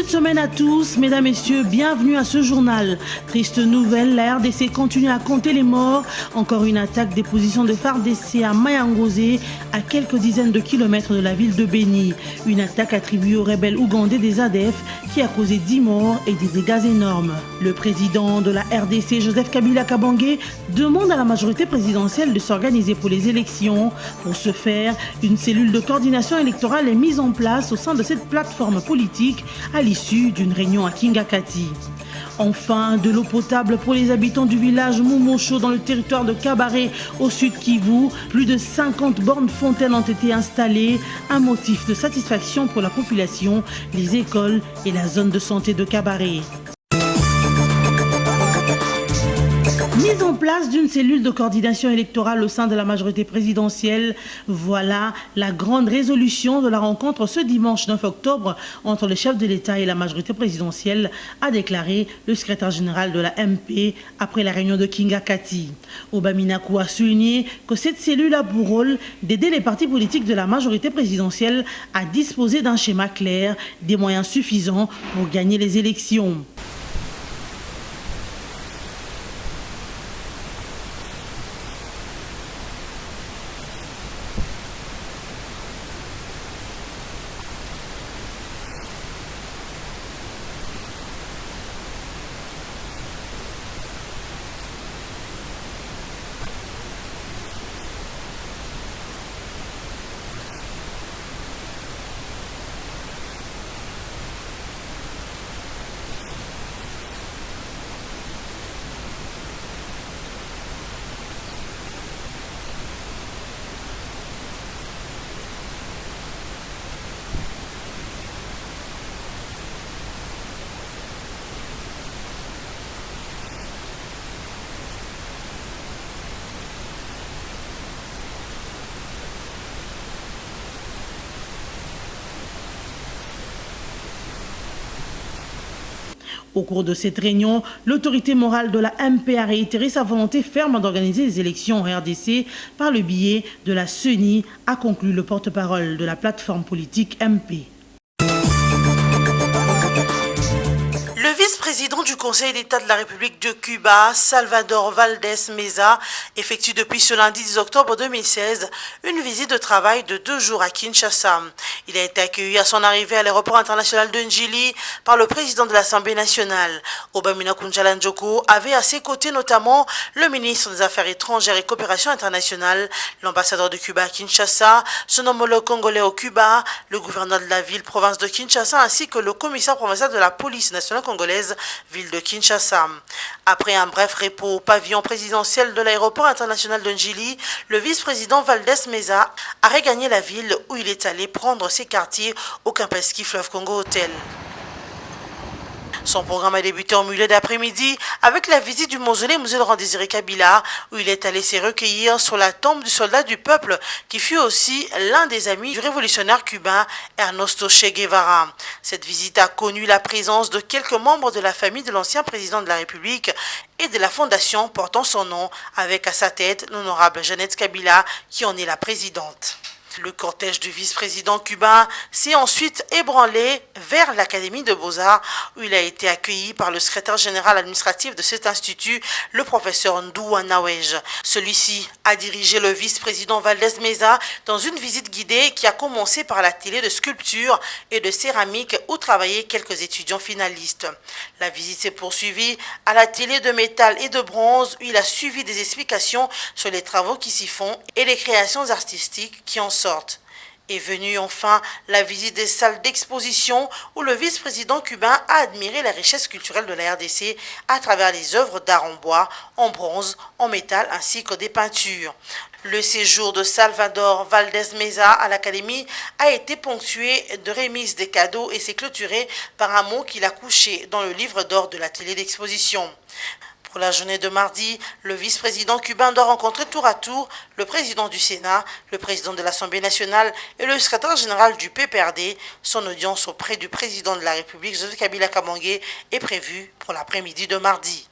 de semaine à tous, mesdames, messieurs, bienvenue à ce journal. Triste nouvelle, la RDC continue à compter les morts. Encore une attaque des positions de FARDC à Mayangosé, à quelques dizaines de kilomètres de la ville de Béni. Une attaque attribuée aux rebelles ougandais des ADF qui a causé 10 morts et des dégâts énormes. Le président de la RDC, Joseph Kabila Kabange, demande à la majorité présidentielle de s'organiser pour les élections. Pour ce faire, une cellule de coordination électorale est mise en place au sein de cette plateforme politique à l'issue d'une réunion à Kingakati. Enfin, de l'eau potable pour les habitants du village Moumosho dans le territoire de Kabaré au sud Kivu. Plus de 50 bornes fontaines ont été installées, un motif de satisfaction pour la population, les écoles et la zone de santé de Kabaré. Mise en place d'une cellule de coordination électorale au sein de la majorité présidentielle, voilà la grande résolution de la rencontre ce dimanche 9 octobre entre le chef de l'État et la majorité présidentielle, a déclaré le secrétaire général de la MP après la réunion de Kingakati. Obaminakou a souligné que cette cellule a pour rôle d'aider les partis politiques de la majorité présidentielle à disposer d'un schéma clair, des moyens suffisants pour gagner les élections. Au cours de cette réunion, l'autorité morale de la MP a réitéré sa volonté ferme d'organiser les élections en RDC par le biais de la CENI, a conclu le porte-parole de la plateforme politique MP. Le vice-président du Conseil d'État de la République de Cuba, Salvador Valdés Meza, effectue depuis ce lundi 10 octobre 2016 une visite de travail de 2 jours à Kinshasa. Il a été accueilli à son arrivée à l'aéroport international de Njili par le président de l'Assemblée nationale. Obaminakou Njalanjoko avait à ses côtés notamment le ministre des Affaires étrangères et coopération internationale, l'ambassadeur de Cuba à Kinshasa, son homologue congolais au Cuba, le gouverneur de la ville-province de Kinshasa ainsi que le commissaire provincial de la police nationale congolaise, ville de Kinshasa. Après un bref repos au pavillon présidentiel de l'aéroport international de Njili, le vice-président Valdés Meza a regagné la ville où il est allé prendre ses quartiers au Kempinski Fleuve Congo Hotel. Son programme a débuté en milieu d'après-midi avec la visite du mausolée musée de Laurent-Désiré Kabila où il est allé se recueillir sur la tombe du soldat du peuple qui fut aussi l'un des amis du révolutionnaire cubain Ernesto Che Guevara. Cette visite a connu la présence de quelques membres de la famille de l'ancien président de la République et de la fondation portant son nom avec à sa tête l'honorable Jeannette Kabila qui en est la présidente. Le cortège du vice-président cubain s'est ensuite ébranlé vers l'Académie de Beaux-Arts où il a été accueilli par le secrétaire général administratif de cet institut, le professeur Ndou Anawej. Celui-ci a dirigé le vice-président Valdés Meza dans une visite guidée qui a commencé par l'atelier de sculpture et de céramique où travaillaient quelques étudiants finalistes. La visite s'est poursuivie à l'atelier de métal et de bronze où il a suivi des explications sur les travaux qui s'y font et les créations artistiques qui en sortent. Est venue enfin la visite des salles d'exposition où le vice-président cubain a admiré la richesse culturelle de la RDC à travers les œuvres d'art en bois, en bronze, en métal ainsi que des peintures. Le séjour de Salvador Valdés Meza à l'Académie a été ponctué de remises des cadeaux et s'est clôturé par un mot qu'il a couché dans le livre d'or de l'atelier d'exposition. Pour la journée de mardi, le vice-président cubain doit rencontrer tour à tour le président du Sénat, le président de l'Assemblée nationale et le secrétaire général du PPRD. Son audience auprès du président de la République, Joseph Kabila Kabange, est prévue pour l'après-midi de mardi.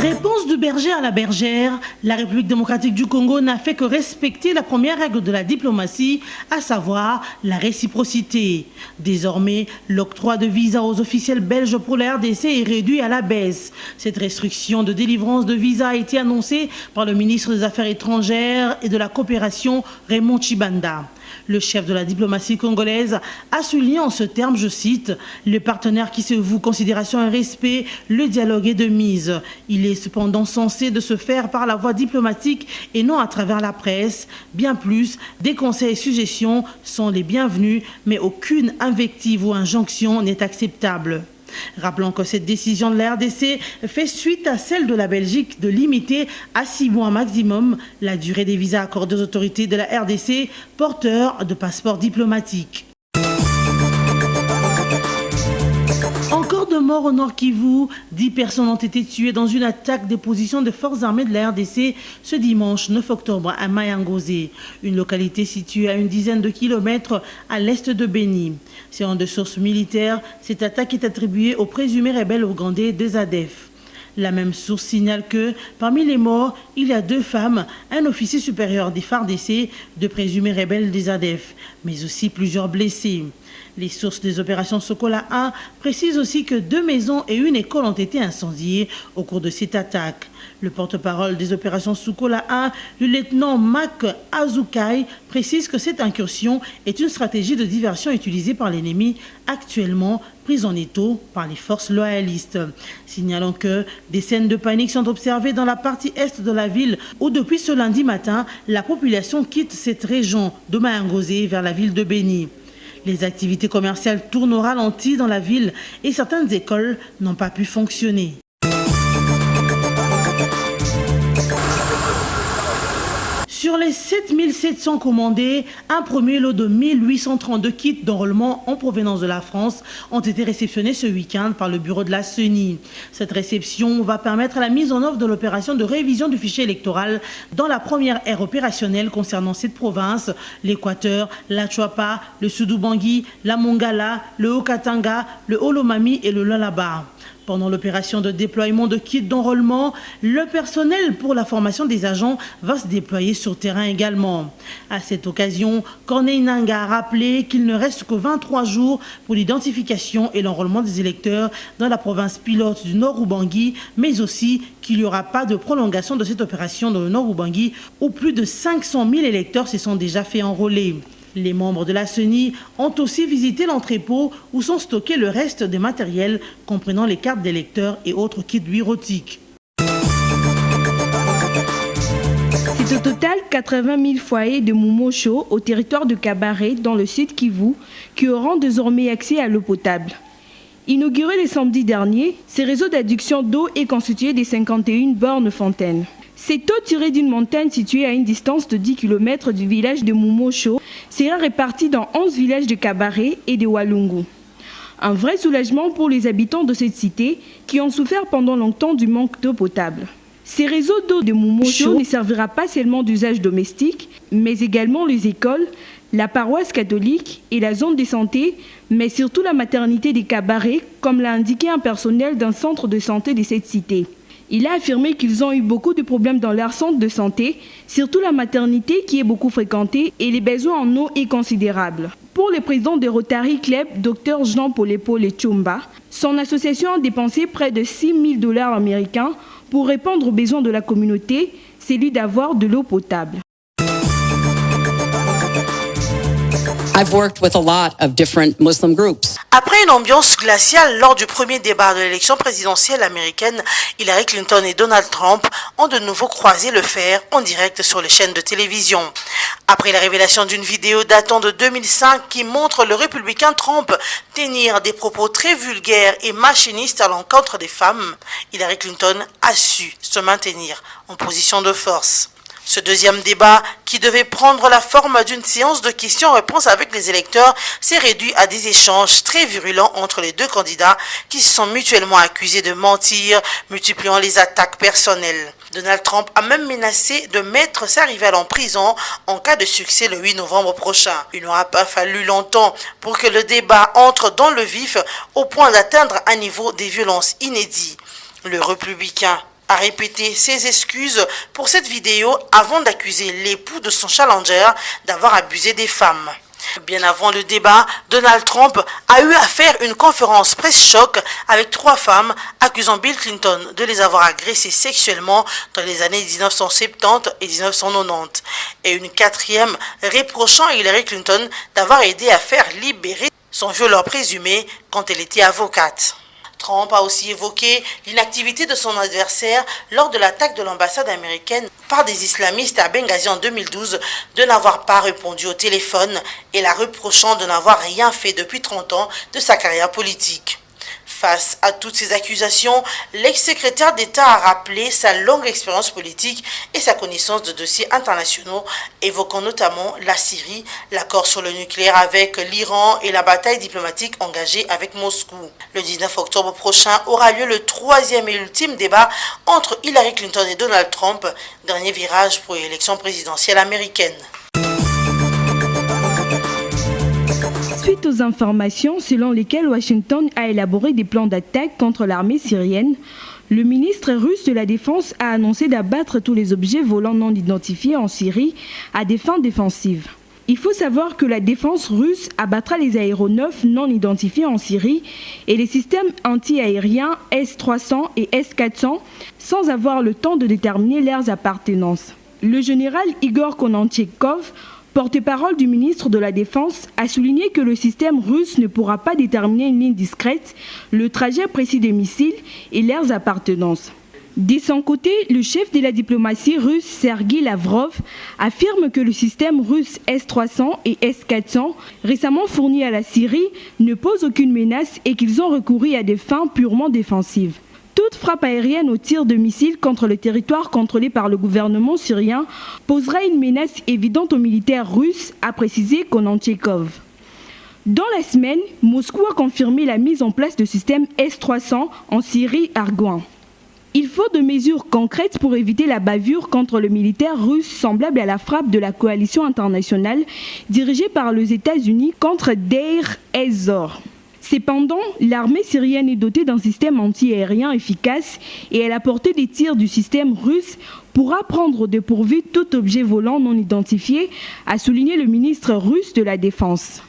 Réponse du berger à la bergère, la République démocratique du Congo n'a fait que respecter la première règle de la diplomatie, à savoir la réciprocité. Désormais, l'octroi de visa aux officiels belges pour la RDC est réduit à la baisse. Cette restriction de délivrance de visa a été annoncée par le ministre des Affaires étrangères et de la coopération, Raymond Tshibanda. Le chef de la diplomatie congolaise a souligné en ce terme, je cite, « Le partenaire qui se voue considération et respect, le dialogue est de mise. Il est cependant censé de se faire par la voie diplomatique et non à travers la presse. Bien plus, des conseils et suggestions sont les bienvenus, mais aucune invective ou injonction n'est acceptable. » Rappelons que cette décision de la RDC fait suite à celle de la Belgique de limiter à 6 mois maximum la durée des visas accordés aux autorités de la RDC porteurs de passeports diplomatiques. Encore de morts au Nord Kivu, 10 personnes ont été tuées dans une attaque des positions des forces armées de la RDC ce dimanche 9 octobre à Mayangozé, une localité située à une dizaine de kilomètres à l'est de Beni. Selon des sources militaires, cette attaque est attribuée aux présumés rebelles ougandais des ADF. La même source signale que, parmi les morts, il y a 2 femmes, un officier supérieur des FARDC, 2 présumés rebelles des ADF, mais aussi plusieurs blessés. Les sources des opérations Sokola 1 précisent aussi que 2 maisons et une école ont été incendiées au cours de cette attaque. Le porte-parole des opérations Sokola 1, le lieutenant Mak Azukai, précise que cette incursion est une stratégie de diversion utilisée par l'ennemi, actuellement prise en étau par les forces loyalistes. Signalons que des scènes de panique sont observées dans la partie est de la ville où depuis ce lundi matin, la population quitte cette région de Mayangozé vers la ville de Beni. Les activités commerciales tournent au ralenti dans la ville et certaines écoles n'ont pas pu fonctionner. Sur les 7700 commandés, un premier lot de 1832 kits d'enrôlement en provenance de la France ont été réceptionnés ce week-end par le bureau de la CENI. Cette réception va permettre la mise en œuvre de l'opération de révision du fichier électoral dans la première ère opérationnelle concernant cette province, l'Équateur, la Chuapa, le Sud-Ubangi, la Mongala, le Haut-Katanga, le Haut-Lomami et le Lualaba. Pendant l'opération de déploiement de kits d'enrôlement, le personnel pour la formation des agents va se déployer sur terrain également. À cette occasion, Corneille Nangaa a rappelé qu'il ne reste que 23 jours pour l'identification et l'enrôlement des électeurs dans la province pilote du Nord-Ubangi, mais aussi qu'il n'y aura pas de prolongation de cette opération dans le Nord-Ubangi où plus de 500 000 électeurs se sont déjà fait enrôler. Les membres de la CENI ont aussi visité l'entrepôt où sont stockés le reste des matériels, comprenant les cartes d'électeurs et autres kits bureautiques. C'est au total 80 000 foyers de Mumosho au territoire de Kabaré, dans le sud Kivu, qui auront désormais accès à l'eau potable. Inauguré le samedi dernier, ce réseau d'adduction d'eau est constitué de 51 bornes fontaines. Cette eau tirée d'une montagne située à une distance de 10 km du village de Mumosho sera répartie dans 11 villages de Kabaré et de Walungu. Un vrai soulagement pour les habitants de cette cité qui ont souffert pendant longtemps du manque d'eau potable. Ce réseau d'eau de Mumosho ne servira pas seulement d'usage domestique, mais également les écoles, la paroisse catholique et la zone de santé, mais surtout la maternité des Kabaré, comme l'a indiqué un personnel d'un centre de santé de cette cité. Il a affirmé qu'ils ont eu beaucoup de problèmes dans leur centre de santé, surtout la maternité qui est beaucoup fréquentée et les besoins en eau est considérable. Pour le président de Rotary Club, Dr Jean-Polepo Lechumba, son association a dépensé près de 6 000 $ américains pour répondre aux besoins de la communauté, celui d'avoir de l'eau potable. I've worked with a lot of different Muslim groups. Après une ambiance glaciale lors du premier débat de l'élection présidentielle américaine, Hillary Clinton et Donald Trump ont de nouveau croisé le fer en direct sur les chaînes de télévision. Après la révélation d'une vidéo datant de 2005 qui montre le républicain Trump tenir des propos très vulgaires et machinistes à l'encontre des femmes, Hillary Clinton a su se maintenir en position de force. Ce deuxième débat, qui devait prendre la forme d'une séance de questions-réponses avec les électeurs, s'est réduit à des échanges très virulents entre les deux candidats qui se sont mutuellement accusés de mentir, multipliant les attaques personnelles. Donald Trump a même menacé de mettre sa rivale en prison en cas de succès le 8 novembre prochain. Il n'aura pas fallu longtemps pour que le débat entre dans le vif au point d'atteindre un niveau de violence inédit. Le républicain a répété ses excuses pour cette vidéo avant d'accuser l'époux de son challenger d'avoir abusé des femmes. Bien avant le débat, Donald Trump a eu à faire une conférence presse-choc avec 3 femmes accusant Bill Clinton de les avoir agressées sexuellement dans les années 1970 et 1990 et une 4e reprochant à Hillary Clinton d'avoir aidé à faire libérer son violeur présumé quand elle était avocate. Trump a aussi évoqué l'inactivité de son adversaire lors de l'attaque de l'ambassade américaine par des islamistes à Benghazi en 2012 de n'avoir pas répondu au téléphone et la reprochant de n'avoir rien fait depuis 30 ans de sa carrière politique. Face à toutes ces accusations, l'ex-secrétaire d'État a rappelé sa longue expérience politique et sa connaissance de dossiers internationaux, évoquant notamment la Syrie, l'accord sur le nucléaire avec l'Iran et la bataille diplomatique engagée avec Moscou. Le 19 octobre prochain aura lieu le 3e et ultime débat entre Hillary Clinton et Donald Trump, dernier virage pour l'élection présidentielle américaine. Suite aux informations selon lesquelles Washington a élaboré des plans d'attaque contre l'armée syrienne, le ministre russe de la Défense a annoncé d'abattre tous les objets volants non identifiés en Syrie à des fins défensives. Il faut savoir que la défense russe abattra les aéronefs non identifiés en Syrie et les systèmes anti-aériens S-300 et S-400 sans avoir le temps de déterminer leurs appartenances. Le général Igor Kononchekov, porte-parole du ministre de la Défense, a souligné que le système russe ne pourra pas déterminer une ligne discrète, le trajet précis des missiles et leurs appartenances. De son côté, le chef de la diplomatie russe, Sergei Lavrov, affirme que le système russe S-300 et S-400, récemment fournis à la Syrie, ne pose aucune menace et qu'ils ont recouru à des fins purement défensives. Toute frappe aérienne au tir de missiles contre le territoire contrôlé par le gouvernement syrien posera une menace évidente aux militaires russes, a précisé Kononchekov. Dans la semaine, Moscou a confirmé la mise en place de systèmes S-300 en Syrie argoin. Il faut de mesures concrètes pour éviter la bavure contre le militaire russe semblable à la frappe de la coalition internationale dirigée par les États-Unis contre Deir ez-Zor. Cependant, l'armée syrienne est dotée d'un système anti-aérien efficace et elle a porté des tirs du système russe pourra prendre au dépourvu tout objet volant non identifié, a souligné le ministre russe de la Défense.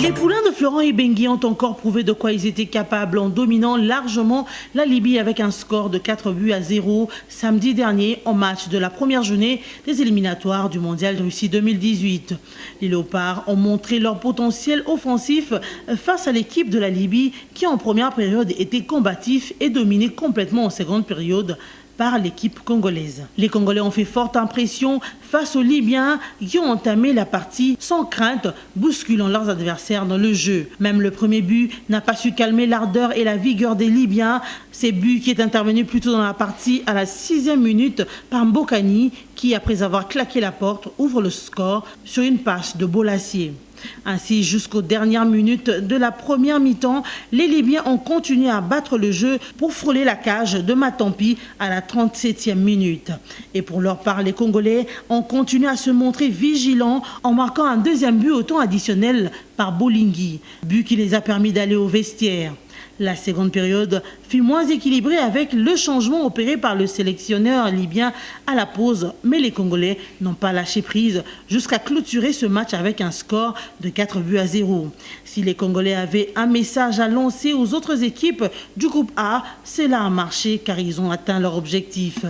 Les poulains de Florent Ibengui ont encore prouvé de quoi ils étaient capables en dominant largement la Libye avec un score de 4-0 samedi dernier en match de la première journée des éliminatoires du Mondial de Russie 2018. Les Léopards ont montré leur potentiel offensif face à l'équipe de la Libye qui en première période était combatif et dominé complètement en seconde période par l'équipe congolaise. Les Congolais ont fait forte impression face aux Libyens qui ont entamé la partie sans crainte, bousculant leurs adversaires dans le jeu. Même le premier but n'a pas su calmer l'ardeur et la vigueur des Libyens. Ces buts qui est intervenu plus tôt dans la partie à la 6e minute par Mbokani qui, après avoir claqué la porte, ouvre le score sur une passe de Bolassier. Ainsi, jusqu'aux dernières minutes de la première mi-temps, les Libyens ont continué à battre le jeu pour frôler la cage de Matampi à la 37e minute. Et pour leur part, les Congolais ont continué à se montrer vigilants en marquant un deuxième but au temps additionnel par Bolingui, but qui les a permis d'aller au vestiaire. La seconde période fut moins équilibrée avec le changement opéré par le sélectionneur libyen à la pause, mais les Congolais n'ont pas lâché prise jusqu'à clôturer ce match avec un score de 4-0. Si les Congolais avaient un message à lancer aux autres équipes du groupe A, cela a marché car ils ont atteint leur objectif.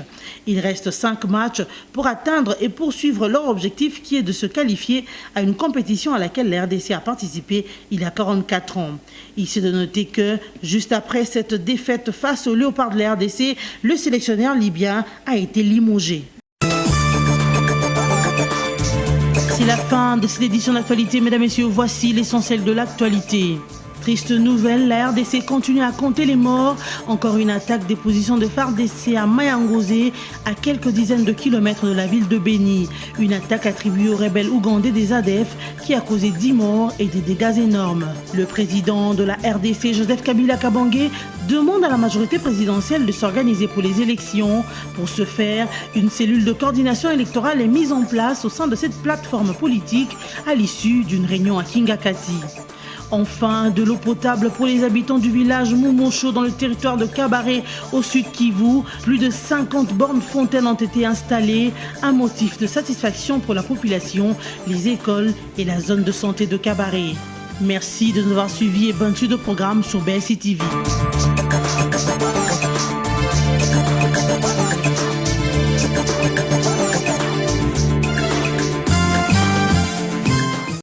Il reste 5 matchs pour atteindre et poursuivre leur objectif qui est de se qualifier à une compétition à laquelle la RDC a participé il y a 44 ans. Ici de noter que, juste après cette défaite face aux Léopards de la RDC, le sélectionneur libyen a été limogé. C'est la fin de cette édition d'actualité, mesdames et messieurs. Voici l'essentiel de l'actualité. Triste nouvelle, la RDC continue à compter les morts. Encore une attaque des positions de FARDC à Mayangosé, à quelques dizaines de kilomètres de la ville de Béni. Une attaque attribuée aux rebelles ougandais des ADF qui a causé 10 morts et des dégâts énormes. Le président de la RDC, Joseph Kabila Kabange, demande à la majorité présidentielle de s'organiser pour les élections. Pour ce faire, une cellule de coordination électorale est mise en place au sein de cette plateforme politique à l'issue d'une réunion à Kingakati. Enfin, de l'eau potable pour les habitants du village Moumoncho dans le territoire de Kabaré au sud Kivu. Plus de 50 bornes fontaines ont été installées, un motif de satisfaction pour la population, les écoles et la zone de santé de Kabaré. Merci de nous avoir suivis et bonne suite de programme sur BSI TV.